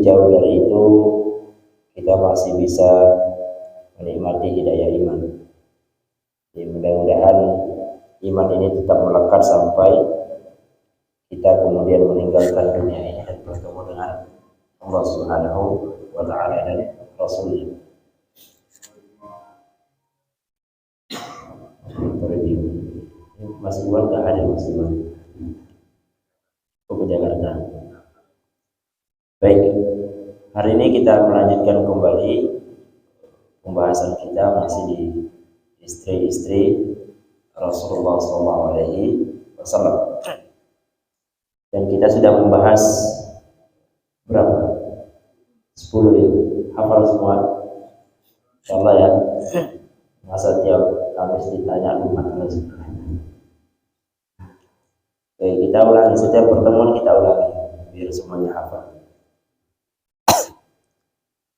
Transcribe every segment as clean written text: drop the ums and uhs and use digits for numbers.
jauh dari itu kita masih bisa menikmati hidayah iman. Jadi mudah-mudahan iman ini tetap melekat sampai kita kemudian meninggalkan dunia ini dan bertemu dengan Allah Subhanahu wa Ta'ala dan Rasulnya. Mas Iwan tak ada, Mas Iwan ke Jakarta. Baik, hari ini kita melanjutkan kembali pembahasan kita masih di istri-istri Rasulullah SAW. Dan kita sudah membahas berapa? 10 ya. Hafal semua? Insyaallah ya. Masa tiap Kamis ditanya umat terus. Oke, kita ulangi setiap pertemuan, kita ulangi biar semuanya hafal.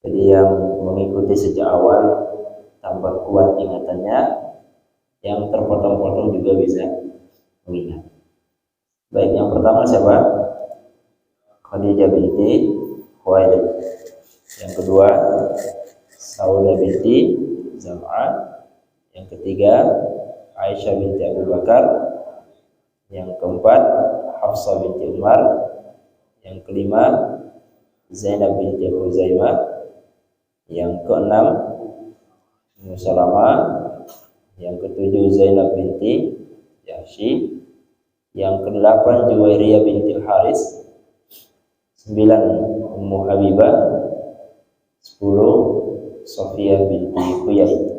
Jadi yang mengikuti sejak awal tambah kuat ingatannya, yang terpotong-potong juga bisa mengingat. Baik, yang pertama siapa? Khadijah binti Khuwailid. Yang kedua Saudah binti Zam'ah. Yang ketiga Aisyah binti Abu Bakar. Yang keempat Hafsah binti Umar. Yang kelima Zainab binti Khuzaimah. Yang keenam Ummu Salamah. Yang ketujuh Zainab binti Jahsy. Yang kedelapan Juwairiyah binti Haris. 9 Ummu Habibah. 10 Sofiyah binti Huyai.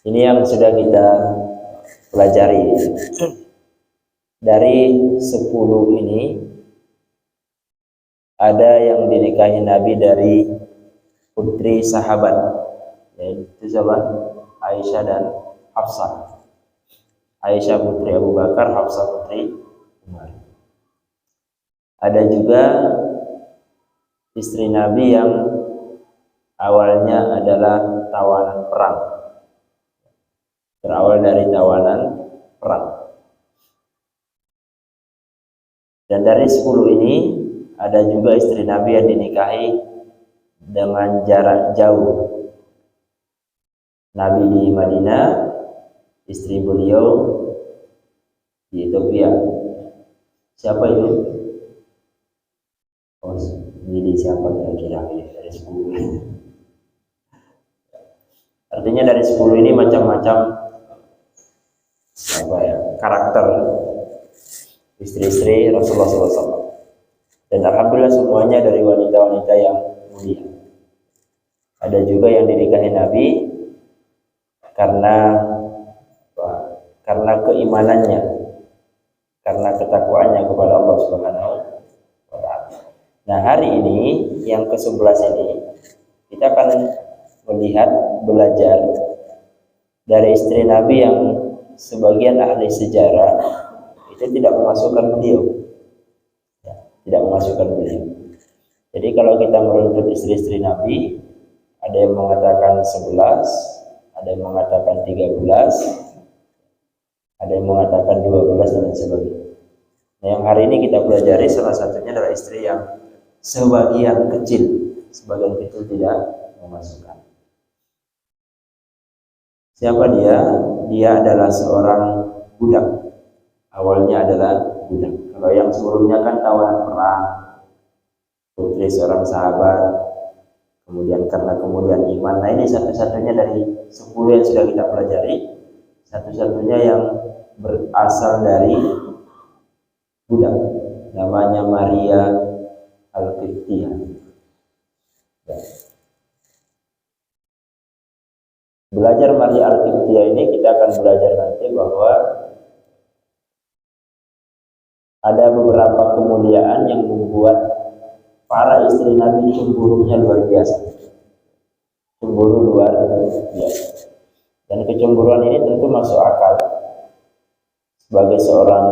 Ini yang sudah kita pelajari. Dari 10 ini ada yang dinikahi Nabi dari putri sahabat, yaitu siapa? Aisyah dan Hafsah. Aisyah putri Abu Bakar, Hafsah putri Umar. Ada juga istri Nabi yang awalnya adalah tawanan perang. Berawal dari tawanan perang. Dan dari 10 ini ada juga istri Nabi yang dinikahi dengan jarak jauh. Nabi di Madinah, istri beliau di Ethiopia. Siapa itu? Oh, jadi siapa kira-kira dari 10 ini? Artinya dari 10 ini macam-macam karakter istri-istri Rasulullah SAW. Dan alhamdulillah semuanya dari wanita-wanita yang mulia. Ada juga yang dinikahi Nabi karena keimanannya, karena ketakwaannya kepada Allah Subhanahu wa Ta'ala. Nah, hari ini yang ke-11 ini kita akan melihat, belajar dari istri Nabi yang sebagian ahli sejarah itu tidak memasukkan beliau. Tidak memasukkan beliau. Jadi kalau kita meruntut istri-istri Nabi, ada yang mengatakan 11, ada yang mengatakan 13, ada yang mengatakan 12 dan sebagainya. Nah, yang hari ini kita pelajari salah satunya adalah istri yang sebagian kecil tidak memasukkan. Siapa dia? Dia adalah seorang budak. Awalnya adalah budak. Kalau yang sebelumnya kan tawanan perang, putri seorang sahabat, kemudian karena kemudian iman. Nah, ini satu-satunya dari 10 yang sudah kita pelajari, satu-satunya yang berasal dari budak. Namanya Maria Al-Qibtiyah. Belajar Maria Al-Qibtiyah ini kita akan belajar nanti bahwa ada beberapa kemuliaan yang membuat para istri Nabi cemburunya luar biasa. Cemburu luar biasa. Dan kecemburuan ini tentu masuk akal sebagai seorang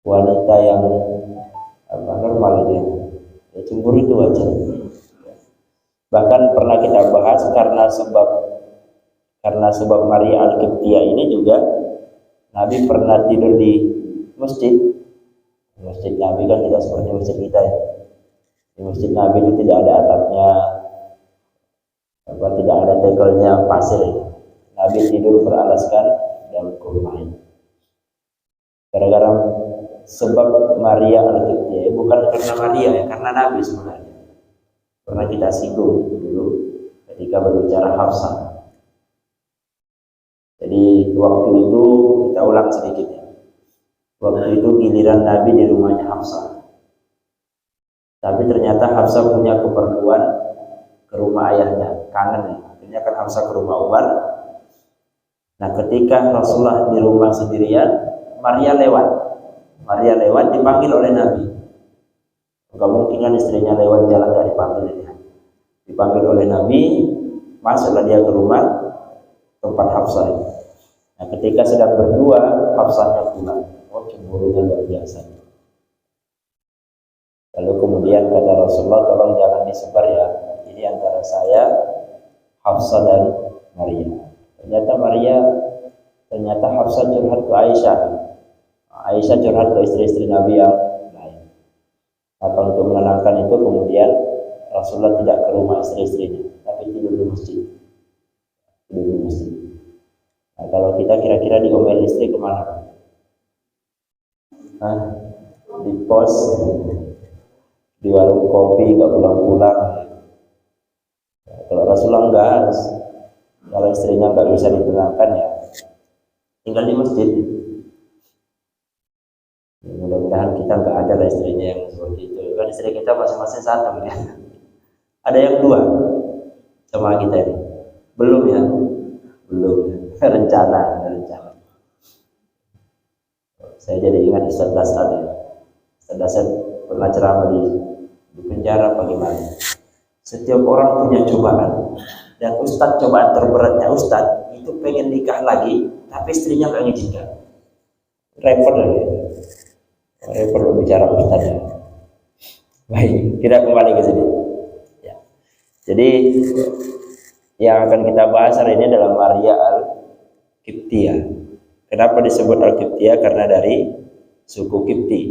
wanita yang normal itu. Ya, cemburu itu wajar. Bahkan pernah kita bahas karena sebab Maria Al-Qibtiyah ini juga Nabi pernah tidur di masjid Masjid Nabi kan tidak seperti masjid kita ya. Di masjid Nabi itu tidak ada atapnya, tidak ada tegelnya, pasir. Nabi tidur beralaskan dalam kurma. Gara-gara sebab Maria Al-Qibtiyah, bukan karena Maria ya, karena Nabi sebenarnya. Pernah kita singgung dulu ketika berbicara Hafsah. Jadi waktu itu kita ulang sedikit ya. Waktu itu giliran Nabi di rumahnya Hafsah. Tapi ternyata Hafsah punya keperluan ke rumah ayahnya, kangen ya. Akhirnya kan Hafsah ke rumah Umar. Nah ketika Rasulullah di rumah sendirian, Maria lewat. Maria lewat dipanggil oleh Nabi. Enggak mungkin kan istrinya lewat jalan gak dipanggil dia. Dipanggil oleh Nabi, masuklah dia ke rumah tempat Hafsah. Nah ketika sedang berdua, Hafsahnya pulang. Oh cemburunya luar biasa. Lalu kemudian kata Rasulullah, tolong jangan disebar ya. Ini antara saya, Hafsah dan Maria. Ternyata Hafsah curhat ke Aisyah. Aisyah curhat ke istri-istri Nabi yang lain. Maka untuk menenangkan itu kemudian Rasulullah tidak ke rumah istri-istrinya, tapi tidur di masjid. Tidur di masjid. Nah, kalau kita kira-kira diomel istri kemana? Di pos, di warung kopi, gak pulang-pulang. Nah, kalau Rasulullah enggak, kalau istrinya nggak bisa ditenangkan ya tinggal di masjid. Mudah-mudahan kita nggak ada lah istrinya yang seperti itu. Kan istri kita masing-masing satu ya. Ada yang dua sama kita ini. Belum ya? Belum ya. Rencana. Saya jadi ingat Ustaz Dasar ya. Ustaz Dasar pernah ceramah di penjara bagaimana. Setiap orang punya cobaan. Dan Ustaz, cobaan terberatnya Ustaz itu pengen nikah lagi, tapi istrinya nggak ngizinkan. Repot lagi. Repot bicara Ustaz ya. Baik, kita kembali ke sini. Ya. Jadi yang akan kita bahas hari ini adalah Maria Al-Qibtiyah. Kenapa disebut Al-Qibtiyah? Karena dari suku Qibti.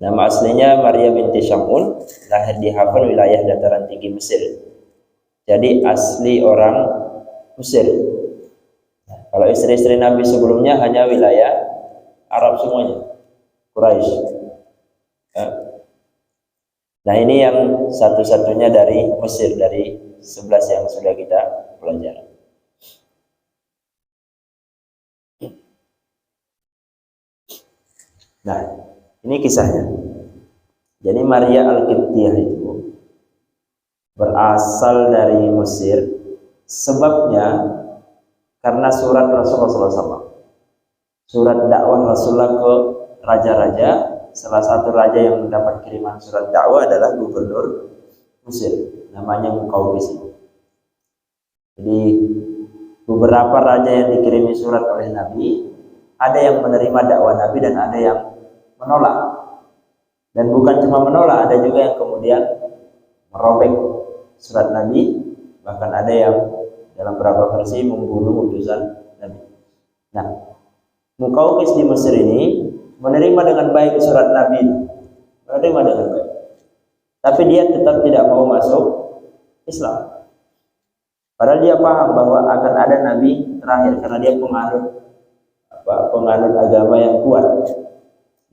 Nama aslinya Maria binti Syamun, lahir di Hafan, wilayah dataran tinggi Mesir. Jadi asli orang Mesir. Nah, kalau istri-istri Nabi sebelumnya hanya wilayah Arab semuanya, Quraisy. Nah ini yang satu-satunya dari Mesir, dari 11 yang sudah kita pelajari. Nah ini kisahnya. Jadi Maria Al-Qibtiyah itu berasal dari Mesir, sebabnya karena surat Rasulullah SAW, surat dakwah Rasulullah ke raja-raja. Salah satu raja yang mendapat kiriman surat dakwah adalah gubernur Mesir, namanya Muqawqis. Jadi beberapa raja yang dikirimi surat oleh Nabi, ada yang menerima dakwah Nabi dan ada yang menolak. Dan bukan cuma menolak, ada juga yang kemudian merobek surat Nabi, bahkan ada yang dalam beberapa versi membunuh utusan Nabi. Nah, Muqawqis di Mesir ini menerima dengan baik surat Nabi, menerima dengan baik, tapi dia tetap tidak mau masuk Islam. Padahal dia paham bahwa akan ada Nabi terakhir, karena dia penganut agama yang kuat.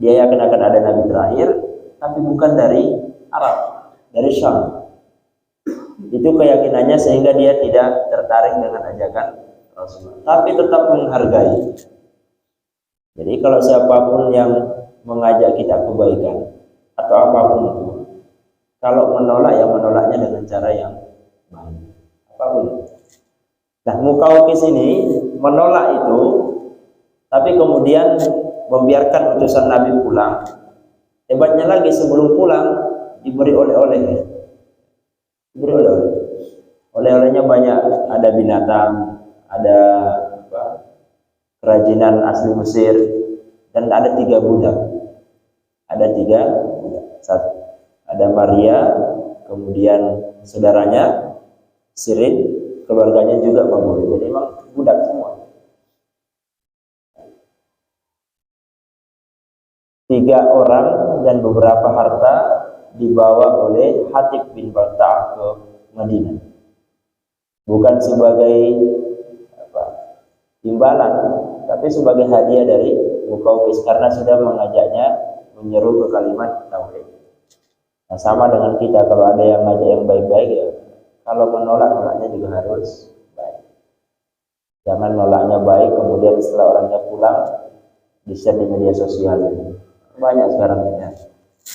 Dia yakin akan ada Nabi terakhir, tapi bukan dari Arab, dari Syam. Itu keyakinannya, sehingga dia tidak tertarik dengan ajakan Rasulullah, tapi tetap menghargai. Jadi kalau siapapun yang mengajak kita kebaikan atau apapun itu, kalau menolak ya menolaknya dengan cara yang baik, apapun. Nah, Muqawqis ini menolak itu, tapi kemudian membiarkan utusan Nabi pulang. Hebatnya lagi, sebelum pulang diberi oleh-oleh. Diberi oleh-oleh. Oleh-olehnya banyak, ada binatang, ada kerajinan asli Mesir, dan ada 3 budak. Ada 3 budak. Satu, ada Maria, kemudian saudaranya Sirin, keluarganya juga Mabur. Jadi memang budak semua. 3 orang dan beberapa harta dibawa oleh Hatib bin Balta'ah ke Madinah, bukan sebagai imbalan, tapi sebagai hadiah dari Muqawqis karena sudah mengajaknya menyeru ke kalimat tauhid. Nah, sama dengan kita, kalau ada yang ngajak yang baik-baik ya, kalau menolaknya juga harus baik. Jangan nolaknya baik kemudian setelah orangnya pulang di-share di media sosial. Banyak sekarang ya.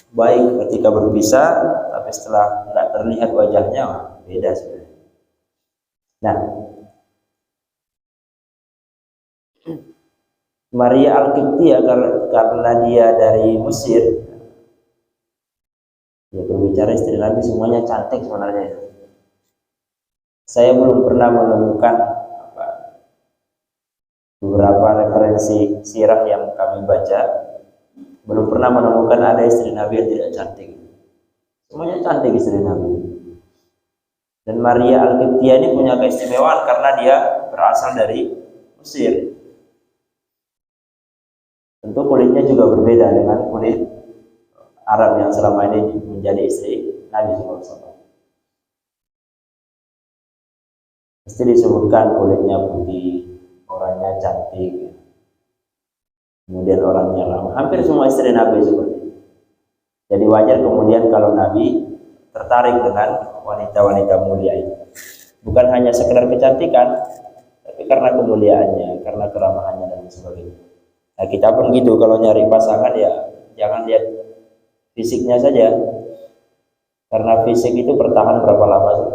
Baik ketika berpisah, tapi setelah nggak terlihat wajahnya, beda sebenarnya. Nah, Maria Al-Qibtiyah karena dia dari Mesir, ya berbicara istri Nabi semuanya cantik sebenarnya. Saya belum pernah menemukan beberapa referensi sirah yang kami baca, belum pernah menemukan ada istri Nabi yang tidak cantik. Semuanya cantik istri Nabi. Dan Maria Al-Qibtiyah ini punya keistimewaan karena dia berasal dari Mesir. Tentu kulitnya juga berbeda dengan kulit Arab yang selama ini menjadi istri Nabi SAW. Mesti disebutkan kulitnya putih, orangnya cantik, kemudian orangnya ramah. Hampir semua istri Nabi seperti itu. Jadi wajar kemudian kalau Nabi tertarik dengan wanita-wanita mulia itu. Bukan hanya sekedar kecantikan, tapi karena kemuliaannya, karena keramahannya dan sebagainya. Nah, kita pun gitu, kalau nyari pasangan ya jangan lihat fisiknya saja, karena fisik itu bertahan berapa lama sih?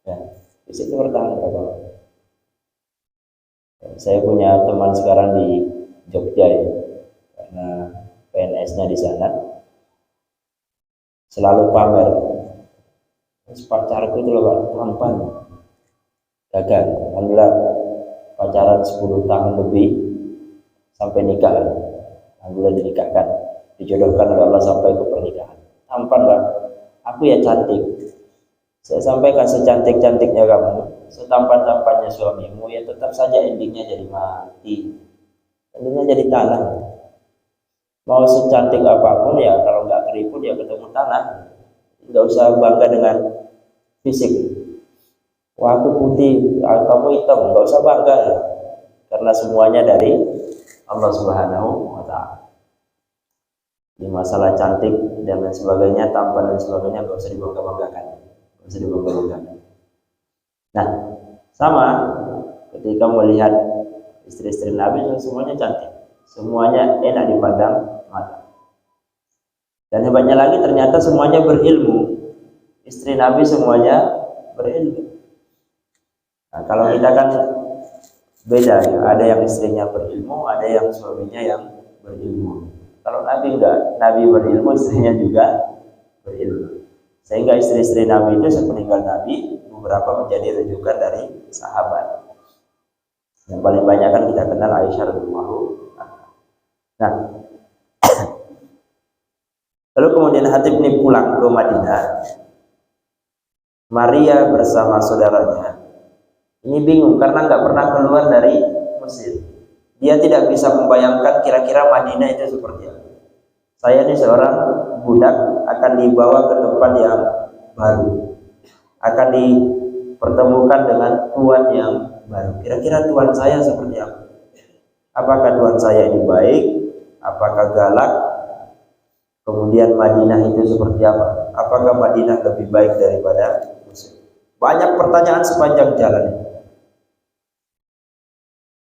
Ya, fisik itu bertahan berapa lama? Saya punya teman sekarang di Jogja ya, karena PNS-nya di sana, selalu pamer. Pacarku itu loh tampan, gagal. Alhamdulillah pacaran 10 tahun lebih sampai nikah. Alhamdulillah dinikahkan, dijodohkan oleh Allah sampai ke pernikahan. Tampan Pak, aku ya cantik. Saya sampaikan, secantik-cantiknya kamu, setampan-tampannya suamimu, ya tetap saja endingnya jadi mati, endingnya jadi tanah. Mau secantik apapun ya kalau nggak keriput ya ketemu tanah. Nggak usah bangga dengan fisik. Wah aku putih, kamu hitam, nggak usah bangga ya. Karena semuanya dari Allah Subhanahu wa Ta'ala. Di masalah cantik dan lain sebagainya, tampan dan sebagainya, nggak usah dibangga-banggakan, nggak usah dibangga-banggakan. Nah, sama ketika melihat istri-istri Nabi semuanya cantik, semuanya enak dipandang mata. Dan hebatnya lagi ternyata semuanya berilmu. Istri Nabi semuanya berilmu. Nah, kalau kita kan beda ya, ada yang istrinya berilmu, ada yang suaminya yang berilmu. Kalau Nabi enggak, Nabi berilmu, istrinya juga berilmu. Sehingga istri-istri Nabi itu sepeninggal Nabi beberapa menjadi rujukan dari sahabat. Yang paling banyak kan kita kenal Aisyah radhiyallahu anha. Nah, lalu kemudian Hatib ini pulang ke Madinah. Maria bersama saudaranya ini bingung karena nggak pernah keluar dari Mesir. Dia tidak bisa membayangkan kira-kira Madinah itu seperti apa. Saya ini seorang budak akan dibawa ke tempat yang baru, akan dipertemukan dengan tuan yang baru. Kira-kira tuan saya seperti apa? Apakah tuan saya ini baik? Apakah galak? Kemudian Madinah itu seperti apa? Apakah Madinah lebih baik daripada Mesir? Banyak pertanyaan sepanjang jalan ini.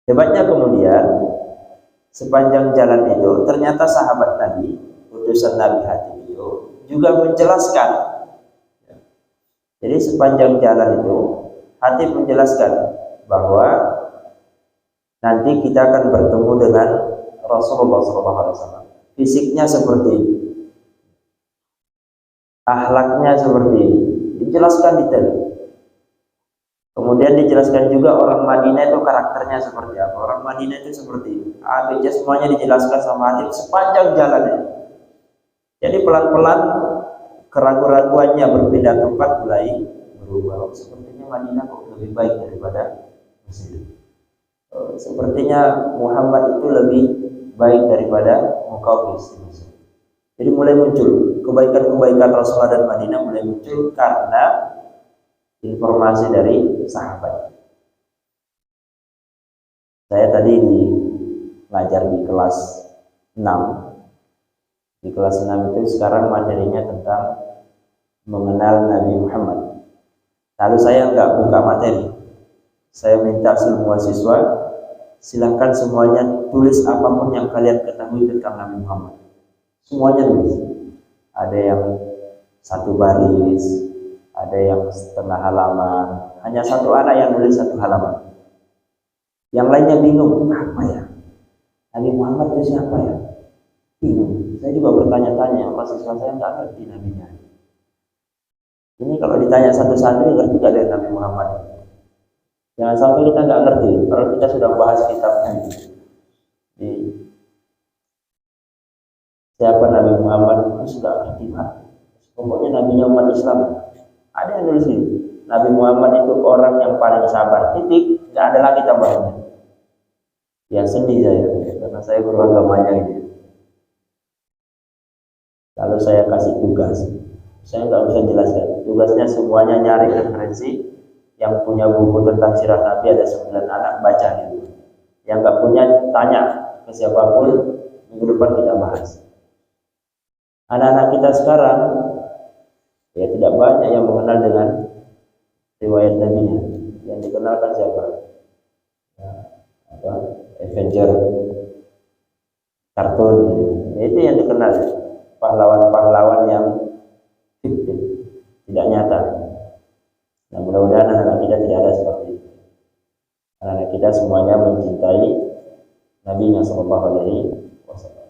Hebatnya kemudian sepanjang jalan itu ternyata sahabat Nabi, utusan Nabi Hatib itu juga menjelaskan. Jadi sepanjang jalan itu Hatib menjelaskan bahwa nanti kita akan bertemu dengan Rasulullah SAW. Fisiknya seperti ini, akhlaknya seperti ini, dijelaskan detail. Kemudian dijelaskan juga orang Madinah itu karakternya seperti apa, orang Madinah itu seperti ini. ABC semuanya dijelaskan sama Hatib sepanjang jalannya. Jadi pelan-pelan keraguan-raguannya berpindah tempat mulai berubah. Sepertinya Madinah kok lebih baik daripada Mesir. Sepertinya Muhammad itu lebih baik daripada Muqawqis. Jadi mulai muncul kebaikan-kebaikan Rasulullah dan Madinah mulai muncul karena informasi dari sahabat. Saya tadi ngajar di kelas 6. Di kelas 6 itu sekarang materinya tentang mengenal Nabi Muhammad. Lalu saya nggak buka materi. Saya minta semua siswa, silahkan semuanya tulis apapun yang kalian ketahui tentang Nabi Muhammad. Semuanya tulis. Ada yang satu baris, ada yang setengah halaman. Hanya satu anak yang nulis satu halaman. Yang lainnya bingung, apa ya? Nabi Muhammad itu siapa ya? Bingung. Saya juga bertanya-tanya, mahasiswa saya nggak ngerti nabinya. Ini kalau ditanya satu santri ngerti gak dari Nabi Muhammad? Jangan sampai kita nggak ngerti. Kalau kita sudah bahas kitabnya, di siapa Nabi Muhammad itu sudah ngerti Pak. Pokoknya nabinya umat Islam. Ada yang nulis ini. Nabi Muhammad itu orang yang paling sabar. Titik. Nggak ada lagi tambahnya. Ya sedih saya, karena saya beragamanya ini. Kalau saya kasih tugas, saya nggak bisa jelaskan. Tugasnya semuanya nyari referensi. Yang punya buku tentang sirah Nabi ada 9 anak, baca gitu. Yang nggak punya, tanya ke siapapun. Minggu depan kita bahas. Anak-anak kita sekarang ya tidak banyak yang mengenal dengan riwayat Nabi-nya. Yang dikenalkan siapa? Avenger, kartun, itu yang dikenal. Pahlawan-pahlawan yang fiktif, tidak nyata. Nah, mudah-mudahan anak-anak kita tidak ada seperti itu. Anak-anak kita semuanya mencintai Nabi-Nya Sallallahu Alaihi Wasallam.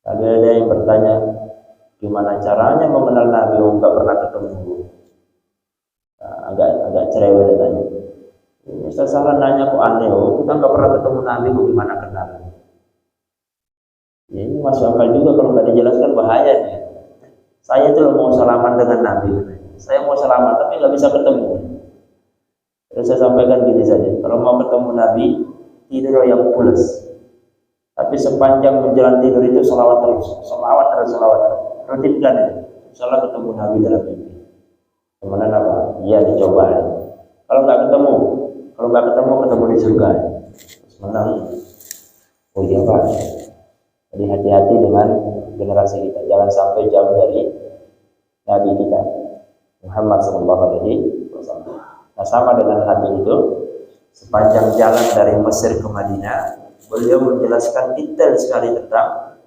Lalu ada yang bertanya, gimana caranya mengenal Nabi? Enggak pernah ketemu. Nah, agak cerewet tanya. Ini sasaran nanya kok aneh, kita nggak pernah ketemu Nabi, bagaimana kenal? Ya, ini masuk akal juga kalau nggak dijelaskan bahayanya. Saya itu mau salaman dengan Nabi, saya mau salaman tapi nggak bisa ketemu. Terus saya sampaikan gini saja, kalau mau ketemu Nabi, tidur yang pulas. Tapi sepanjang menjelang tidur itu selawat terus. Rutinkan itu. Insyaallah ketemu Nabi dalam mimpi. Kemudian apa? Iya, dicoba. Kalau nggak ketemu di surga. Terus menang. Oh iya Pak. Jadi hati-hati dengan generasi kita. Jangan sampai jauh dari Nabi kita Muhammad SAW. Nah, sama dengan hati itu, sepanjang jalan dari Mesir ke Madinah, beliau menjelaskan detail sekali tentang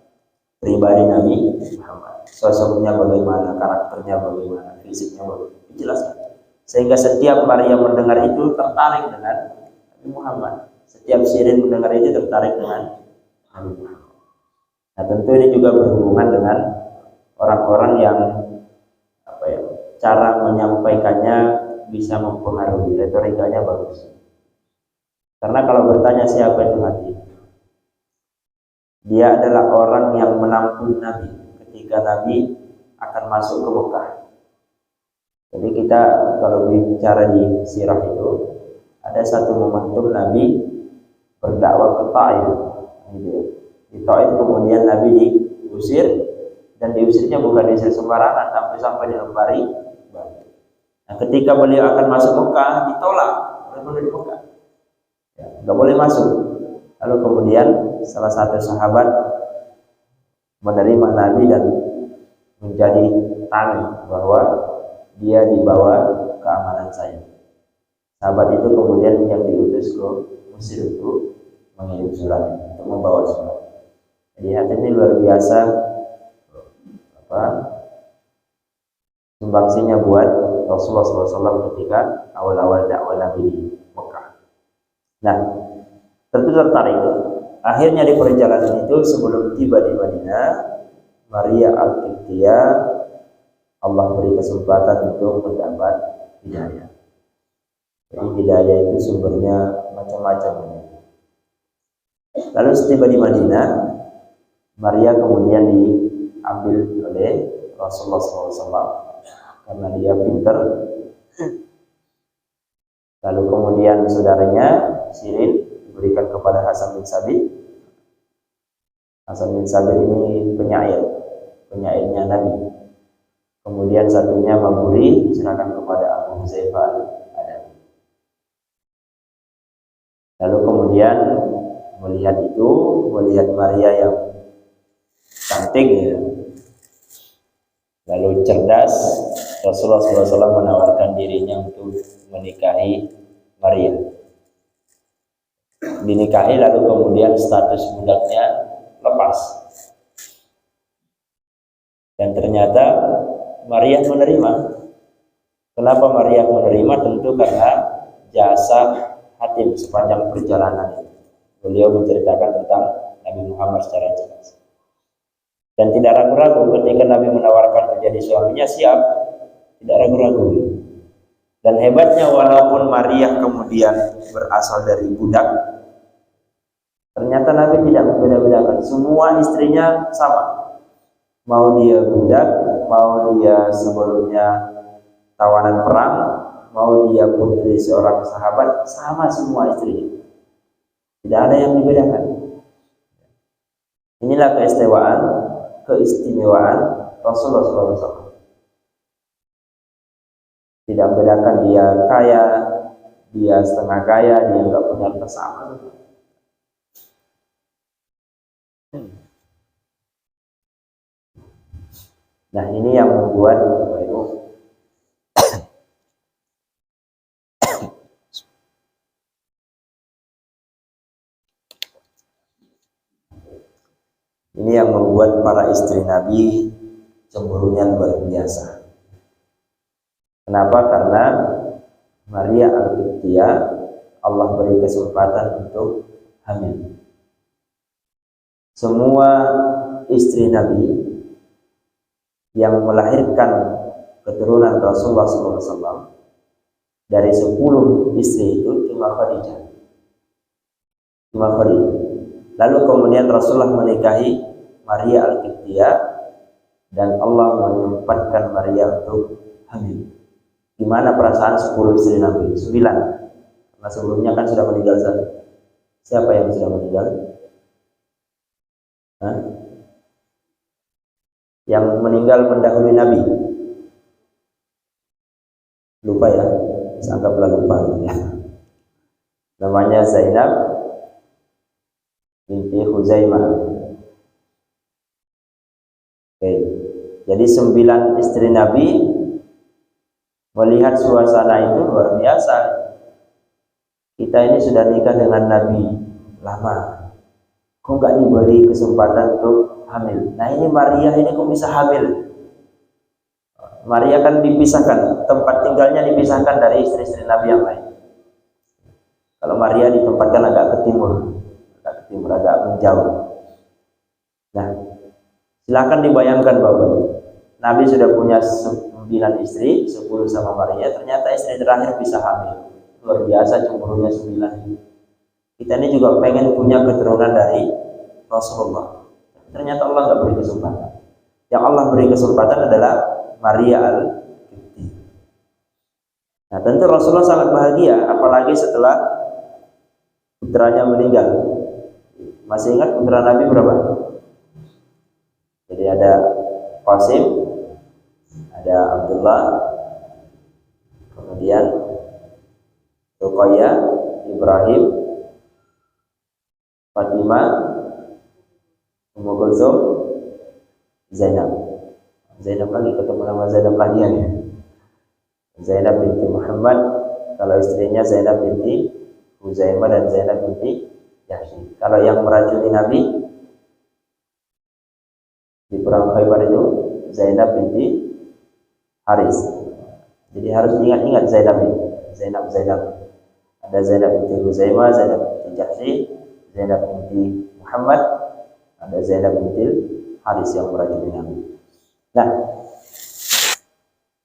pribadi Nabi Muhammad. Sosoknya bagaimana, karakternya bagaimana, fisiknya bagaimana, dijelaskan. Sehingga setiap Maria mendengar itu tertarik dengan Nabi Muhammad. Setiap Sirin mendengar itu tertarik dengan Nabi Muhammad. Nah, tentu ini juga berhubungan dengan orang-orang yang cara menyampaikannya bisa mempengaruhi, retorikanya bagus. Karena kalau bertanya siapa itu hati, dia adalah orang yang menampung Nabi ketika Nabi akan masuk ke Mekah. Jadi kita kalau bicara di sirah itu ada satu momentum Nabi berdakwah ke Taif. Di Taif kemudian Nabi diusir, dan diusirnya bukan diusir sembarangan, sampai dilempari batu. Nah, ketika beliau akan masuk Mekah ditolak oleh penduduk Mekah. Ya, nggak boleh masuk. Lalu kemudian salah satu sahabat menerima Nabi dan menjadi tanggung bahwa dia dibawa keamanan saya. Sahabat itu kemudian yang diutus ke Mesir itu mengirim surat untuk membawa surat. Jadi hati ini luar biasa sumbangsinya buat Rasulullah SAW ketika awal-awal dakwah Nabi di Mekah. Nah, tentu tertarik. Akhirnya di perjalanan itu sebelum tiba di Madinah, Maria Al-Qibtiyah Allah beri kesempatan untuk mendapat hidayah. Jadi hidayah itu sumbernya macam-macam. Lalu setiba di Madinah, Maria kemudian diambil oleh Rasulullah SAW karena dia pintar. Lalu kemudian saudaranya Sirin diberikan kepada Hasan bin Sabit. Hasan bin Sabit ini penyairnya Nabi. Kemudian satunya Maburi, serahkan kepada Abu Huzaifah Al-Adawi. Lalu kemudian melihat Maria yang cantik ya. Lalu cerdas, Rasulullah SAW menawarkan dirinya untuk menikahi Maria. Dinikahi lalu kemudian status budaknya lepas. Dan ternyata Maria menerima. Kenapa Maria menerima? Tentu karena jasa hatim sepanjang perjalanan. Beliau menceritakan tentang Nabi Muhammad secara jelas. Dan tidak ragu-ragu ketika Nabi menawarkan menjadi suaminya, siap, tidak ragu-ragu. Dan hebatnya walaupun Maria kemudian berasal dari budak, ternyata Nabi tidak membeda-bedakan. Semua istrinya sama. Mau dia budak, mau dia sebelumnya tawanan perang, mau dia putri seorang sahabat, sama semua istrinya. Tidak ada yang dibedakan. Inilah keistimewaan Rasulullah SAW. Tidak membedakan dia kaya, dia setengah kaya, dia enggak punya sama. Nah, ini yang membuat para istri Nabi cemburunya luar biasa. Kenapa? Karena Maria Al-Qibtiyah Allah beri kesempatan untuk hamil. Semua istri Nabi yang melahirkan keturunan Rasulullah SAW dari 10 istri itu cuma Khadijah. Lalu kemudian Rasulullah menikahi Maria Al-Qibtiyah dan Allah menyempatkan Maria untuk hamil. Gimana perasaan 10 istri Nabi? 9. Karena sebelumnya kan sudah meninggal satu. Siapa yang sudah meninggal? Yang meninggal mendahului Nabi. Lupa ya, anggaplah lupa ya. Namanya Zainab binti Huzaimah. Oke. Jadi 9 istri Nabi melihat suasana itu luar biasa. Kita ini sudah nikah dengan Nabi lama, kok nggak diberi kesempatan untuk hamil? Nah ini Maria ini kok bisa hamil? Maria kan dipisahkan, tempat tinggalnya dipisahkan dari istri-istri Nabi yang lain. Kalau Maria ditempatkan agak ke timur, agak menjauh. Nah, silakan dibayangkan Bapak, Nabi sudah punya 9 istri, 10 sama Maria, ternyata istri terakhir bisa hamil. Luar biasa cemburunya 9. Kita ini juga pengen punya keturunan dari Rasulullah. Ternyata Allah nggak beri kesempatan. Yang Allah beri kesempatan adalah Maria Al-Qibtiyah. Nah, tentu Rasulullah sangat bahagia, apalagi setelah putranya meninggal. Masih ingat putra Nabi berapa? Jadi ada Qasim, ada Abdullah, kemudian Ruqayyah, Ibrahim, Fatimah, Ummu Kulsum, Zainab lagi, ketemu nama Zainab lagi ya. Zainab binti Muhammad, kalau istrinya Zainab binti Huzaimah dan Zainab binti Jahsy. Kalau yang meracuni Nabi di perang Khaybar itu Zainab binti Haris. Jadi harus ingat-ingat Zainab ini. Zainab. Ada Zainab binti Huzaimah, Zainab binti Jahsy, Zainab binti Muhammad, ada Zainab binti Haris yang meracuni Nabi. Nah,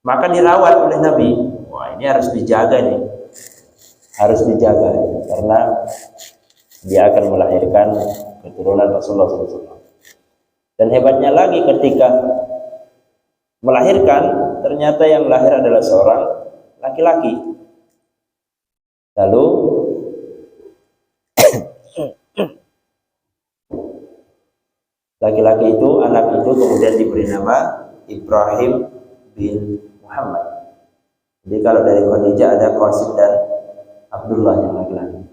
maka dirawat oleh Nabi. Wah, ini harus dijaga nih. Harus dijaga karena dia akan melahirkan keturunan Rasulullah SAW. Dan hebatnya lagi ketika melahirkan, ternyata yang lahir adalah seorang laki-laki. Lalu laki-laki itu, anak itu kemudian diberi nama Ibrahim bin Muhammad. Jadi kalau dari Khadijah ada Qasim dan Abdullah yang laki-laki.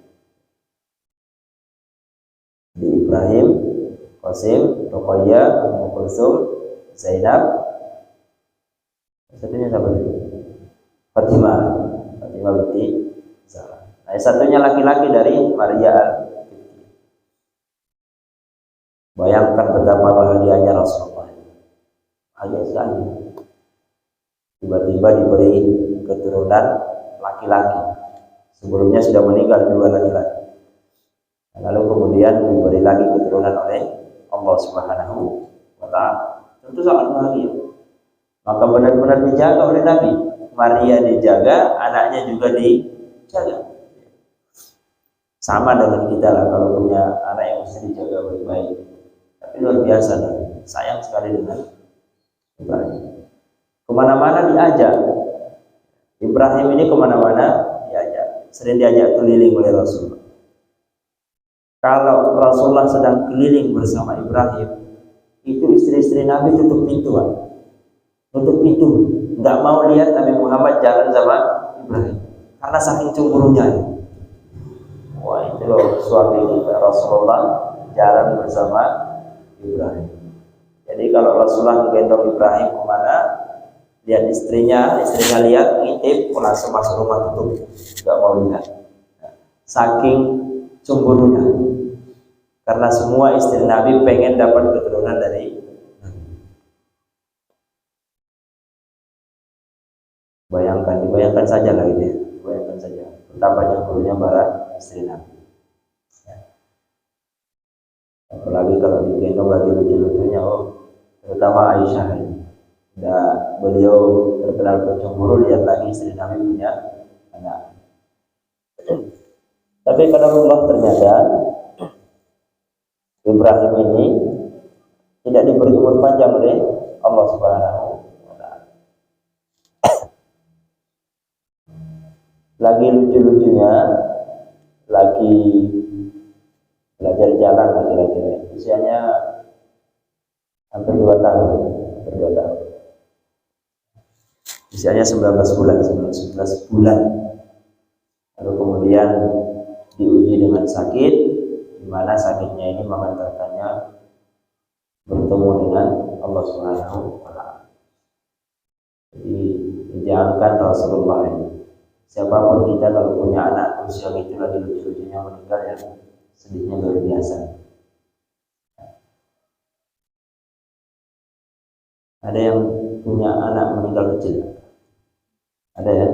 Di Ibrahim, Qasim, Ruqayyah, Ummu Kulsum, Zainab, satunya siapa tadi? Fatimah binti Zahra. Nah, satunya laki-laki dari Maria. Bayangkan betapa bahagianya Rasulullah. Bahagia sekali. Tiba-tiba diberi keturunan laki-laki. Sebelumnya sudah meninggal 2 laki-laki. Lalu kemudian diberi lagi keturunan oleh Allah Subhanahu wa Ta'ala. Tentu sangat bahagia. Maka benar-benar dijaga oleh Nabi. Maria dijaga, anaknya juga dijaga. Sama dengan kita lah, kalau punya anak yang mesti dijaga baik-baik. Tapi luar biasa, sayang sekali dengan Ibrahim. Kemana-mana diajak. Ibrahim ini kemana-mana diajak. Sering diajak keliling oleh Rasulullah. Kalau Rasulullah sedang keliling bersama Ibrahim, itu istri-istri Nabi tutup pintu, tutup pintu, nggak mau lihat Nabi Muhammad jalan sama Ibrahim, karena saking cemburunya. Wah, itu loh suami kita Rasulullah jalan bersama Ibrahim. Jadi kalau Rasulullah menggendong Ibrahim kemana, lihat istrinya lihat, ngintip, langsung masuk rumah tutup, nggak mau lihat. Saking cemburunya, karena semua istri Nabi pengen dapat keturunan dari Nabi. Dibayangkan saja lah gitu ya, bayangkan saja betapa cemburunya para istri Nabi. Apalagi kalau digendong lagi lucu-lucunya, terutama Aisyah ini. Beliau terkenal bercemburu, lihat lagi istri Nabi punya anak. Tapi qadarullah, ternyata Ibrahim ini tidak diberi umur panjang oleh Allah Subhanahu wa Ta'ala. Lagi lucu-lucunya, lagi belajar jalan lagi, usianya hampir 2 tahun. Usianya 19 bulan. Lalu kemudian diuji dengan sakit, di mana sakitnya ini mengantarkannya bertemu dengan Allah Subhanahu wa Ta'ala. Jadi jangankan Rasulullah ini, siapapun kita kalau punya anak usia itu lagi lucu-lucunya meninggal, ya sedihnya luar biasa. Ada yang punya anak meninggal kecil? Ada ya?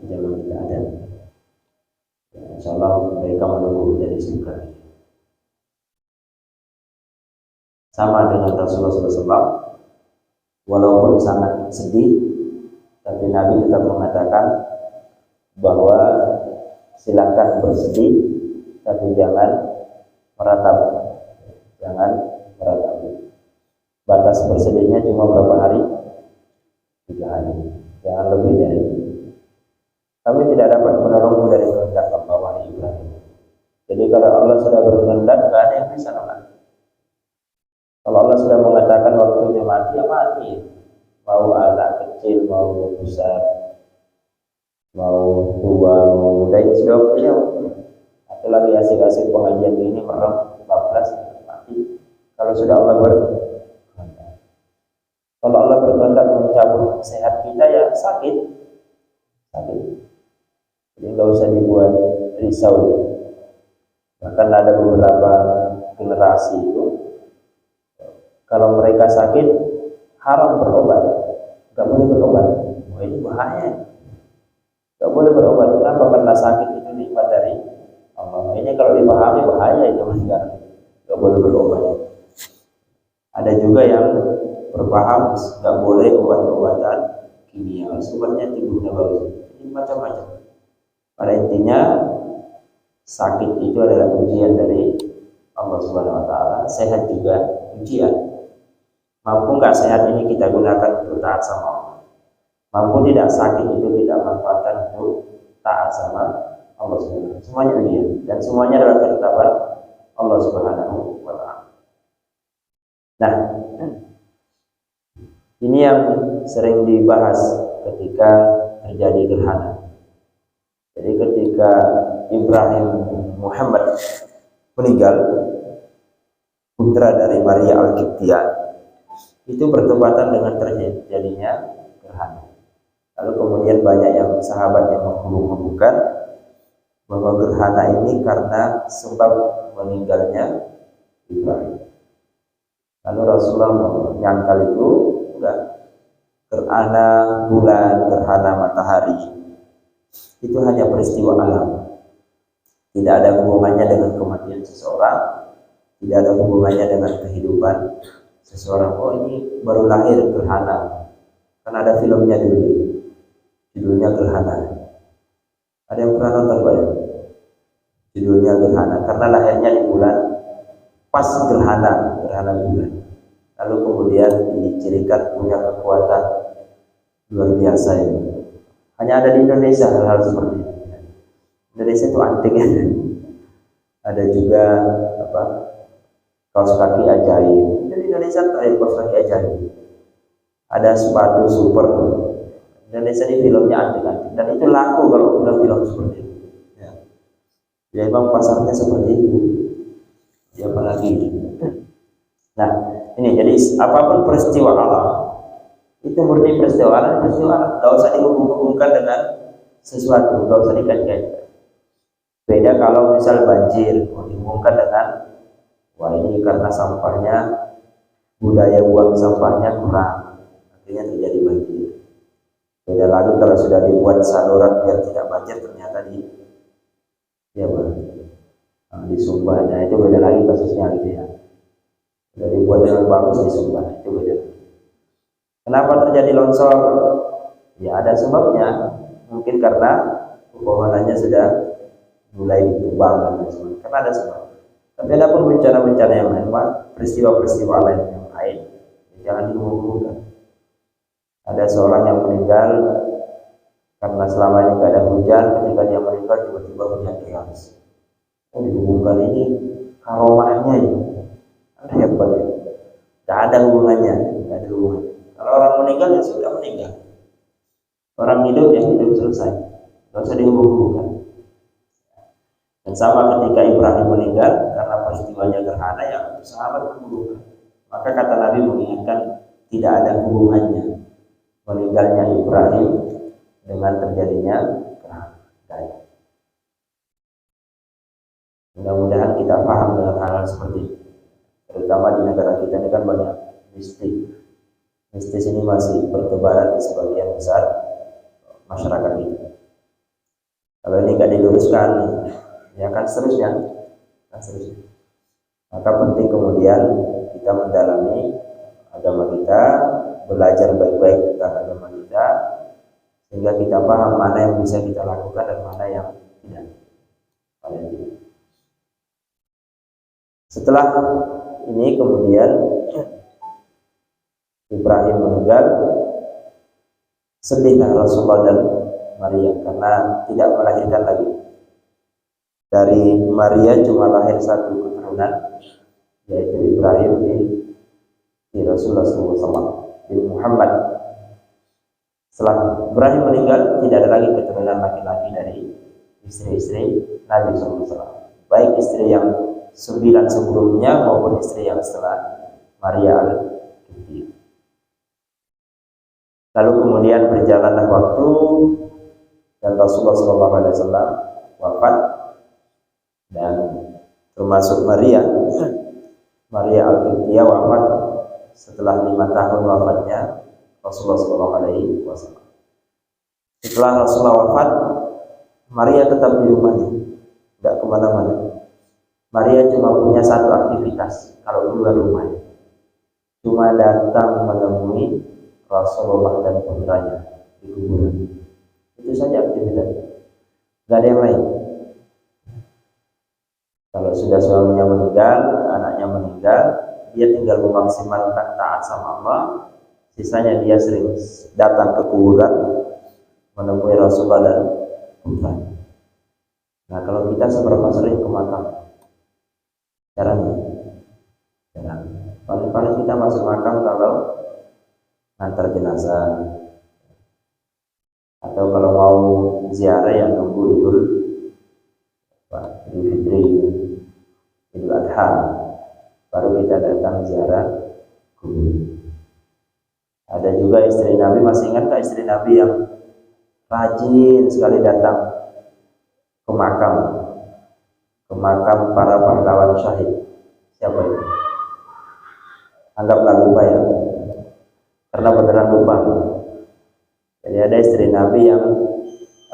Zaman kita ada. Insya Allah mereka menunggu menjadi surga. Sama dengan Rasulullah SAW, walaupun sangat sedih, tapi Nabi tetap mengatakan bahwa silakan bersedih, tapi jangan meratapi. Batas bersedihnya cuma berapa hari? 3 hari. Jangan lebih dari itu. Kami tidak dapat menolongmu dari kehendak Allah, wahai Ibrahim. Jadi kalau Allah sudah berkehendak, tidak ada yang bisa nolak. Kalau Allah sudah mengatakan waktunya mati, ya mati. Mau anak kecil, mau besar, mau tua, mau muda, itu sudah waktunya. Atau lagi asik-asik pengajian ini merem 14 mati. Kalau sudah Allah berkehendak. Kalau Allah berkehendak mencabut sehat kita, ya sakit. Jadi nggak usah dibuat risau. Bahkan ada beberapa generasi itu, kalau mereka sakit haram berobat, nggak boleh berobat. Wah, ini bahaya. Nggak boleh berobat. Kenapa? Karena sakit itu nikmat dari Allah. Ini kalau dipahami bahaya itu enggak boleh berobat. Ada juga yang berpaham nggak boleh obat-obatan kimia, obatnya timbulnya bagus. Ini macam-macam. Pada intinya sakit itu adalah ujian dari Allah Subhanahu wa Ta'ala. Sehat juga ujian. Mampu nggak sehat ini kita gunakan untuk taat sama Allah. Mampu tidak sakit itu kita manfaatkan untuk taat sama Allah Subhanahu wa Ta'ala. Semuanya ujian dan semuanya adalah ketetapan Allah Subhanahu wa Ta'ala. Nah, ini yang sering dibahas ketika terjadi gerhana. Jadi ketika Ibrahim Muhammad meninggal, putra dari Maria Al-Qibtiyah, itu bertepatan dengan terjadinya gerhana. Lalu kemudian banyak yang sahabat yang menghubung-hubungkan bahwa gerhana ini karena sebab meninggalnya Ibrahim. Lalu Rasulullah menyangkal itu enggak, gerhana bulan, gerhana matahari itu hanya peristiwa alam, tidak ada hubungannya dengan kematian seseorang, tidak ada hubungannya dengan kehidupan seseorang. Oh, ini baru lahir gerhana, kan ada filmnya dulu, judulnya Gerhana. Ada yang pernah nonton Pak ya? Judulnya Gerhana karena lahirnya di bulan pas gerhana bulan. Lalu kemudian dicirikan punya kekuatan luar biasa ini. Hanya ada di Indonesia hal-hal seperti ini. Indonesia itu antik ya. Ada juga apa, kaos kaki ajaib. Di Indonesia ada kaos kaki ajaib. Ada sepatu super. Indonesia ini filmnya antik-antik dan itu laku kalau film-film seperti itu. Ya. Ya memang pasarnya seperti itu. Ya apalagi. Nah, ini jadi apapun peristiwa alam itu murni peristiwa alam, gak usah dihubung-hubungkan dengan sesuatu, gak usah dikait-kaitkan. Beda kalau misal banjir, dihubungkan dengan wah ini karena sampahnya, budaya buang sampahnya kurang, akhirnya terjadi banjir. Beda lagi kalau sudah dibuat saluran biar tidak banjir, ternyata disumbahnya, itu beda lagi kasusnya gitu ya. Sudah dibuat dengan bagus disumbah, itu beda. Kenapa terjadi longsor? Ya ada sebabnya. Mungkin karena pepohonannya sudah mulai ditebang dan lain sebagainya. Karena ada sebab. Tapi ada pun bencana-bencana yang lain, peristiwa-peristiwa lain yang lain, jangan dihubungkan. Ada seorang yang meninggal karena selama ini tidak ada hujan, ketika dia meninggal tiba-tiba hujan deras. Dihubungkan ini karomahnya ya. Ada hebat ya. Tidak ada hubungannya, tidak ada hubungannya. Kalau orang meninggal ya sudah meninggal. Orang hidup ya hidup selesai. Tidak usah dihubung-hubungkan. Dan sama ketika Ibrahim meninggal karena peristiwanya gerhana yang sahabat menghubungkan. Maka kata Nabi mengingatkan tidak ada hubungannya meninggalnya Ibrahim dengan terjadinya gerhana. Mudah-mudahan kita paham dengan hal-hal seperti ini. Terutama di negara kita ini kan banyak mistik. Mistis ini masih bertebaran di sebagian besar masyarakat kita. Kalau ini tidak diluruskan, ya kan seterusnya. Maka penting kemudian kita mendalami agama kita, belajar baik-baik tentang agama kita, sehingga kita paham mana yang bisa kita lakukan dan mana yang tidak. Setelah ini kemudian Ibrahim meninggal, sedihlah Rasulullah dan Maria karena tidak melahirkan lagi. Dari Maria cuma lahir satu keturunan, yaitu Ibrahim bin Rasulullah SAW, bin Muhammad. Setelah Ibrahim meninggal, tidak ada lagi keturunan laki-laki dari istri-istri Nabi SAW, baik istri yang 9 sebelumnya maupun istri yang setelah Maria Al-Qibtiyah. Lalu kemudian berjalanlah waktu dan Rasulullah SAW wafat, dan termasuk Maria Al-Qibtiyah wafat setelah 5 tahun wafatnya Rasulullah SAW. Setelah Rasulullah wafat, Maria tetap di rumahnya, tidak kemana-mana. Maria cuma punya satu aktivitas kalau keluar rumahnya, cuma datang menemui Rasulullah dan putranya di kuburan. Itu saja aktivitasnya, nggak ada yang lain. Kalau sudah suaminya meninggal, anaknya meninggal, dia tinggal memaksimalkan taat sama Allah. Sisanya dia sering datang ke kuburan menemui Rasulullah dan putranya. Nah, kalau kita seberapa sering ke makam? Jarang. Paling-paling kita masuk makam kalau antar jenazah, atau kalau mau ziarah yang nunggu Idul Fitri, Idul Adha, baru kita datang ziarah kubur. Ada juga istri Nabi, masih ingat tak istri Nabi yang rajin sekali datang ke makam para pahlawan syahid? Siapa itu? Anggaplah lupa ya, karena beneran lupa. Jadi ada istri Nabi yang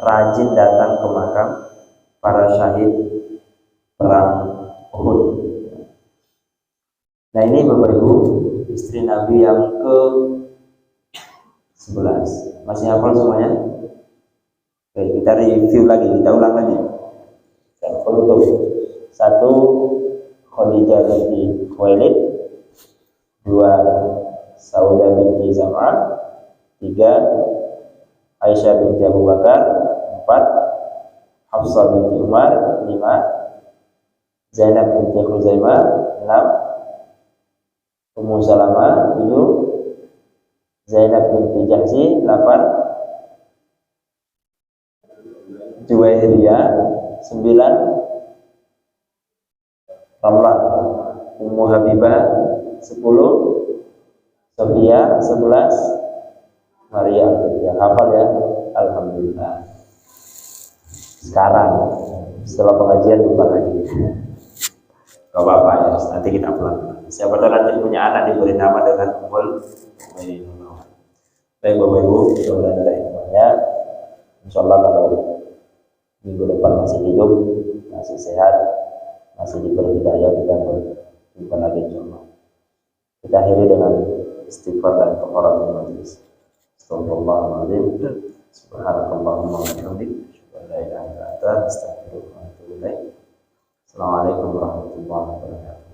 rajin datang ke makam para syahid perang Uhud. Nah ini Bapak Ibu, istri Nabi yang ke 11. Masih hafal semuanya? Oke, kita review lagi, kita ulang lagi. Dan penutup. 1. Khadijah binti Khuwailid. 2. Saudah binti Zam'ah. 3. Aisyah binti Abu Bakar. 4. Hafsah binti Umar. 5. Zainab binti Khuzaimah. 6. Ummu Salamah. 7. Zainab binti Jahsy. 8. Juwairiyah. 9. Ramlah. Ummu Habibah. 10. Sofia. 11. Maria. Ya, hafal ya. Alhamdulillah. Sekarang setelah pengajian lupa lagi. Gak apa-apa ya, nanti kita pelan. Siapa tahu nanti punya anak diberi nama dengan Ummul Mu'minin. Baik Bapak Ibu, mudah-mudahan ada hikmahnya. Insyaallah kalau minggu depan masih hidup, masih sehat, masih diberi hidayah, kita berjumpa lagi insyaallah. Kita akhiri dengan istighfar dan kafaratul majlis. Astagfirullahaladzim. Subhanakallahumma wa bihamdika, asyhadu an la ilaha illa anta, astaghfiruka wa atubu ilaik. Assalamualaikum warahmatullahi wabarakatuh.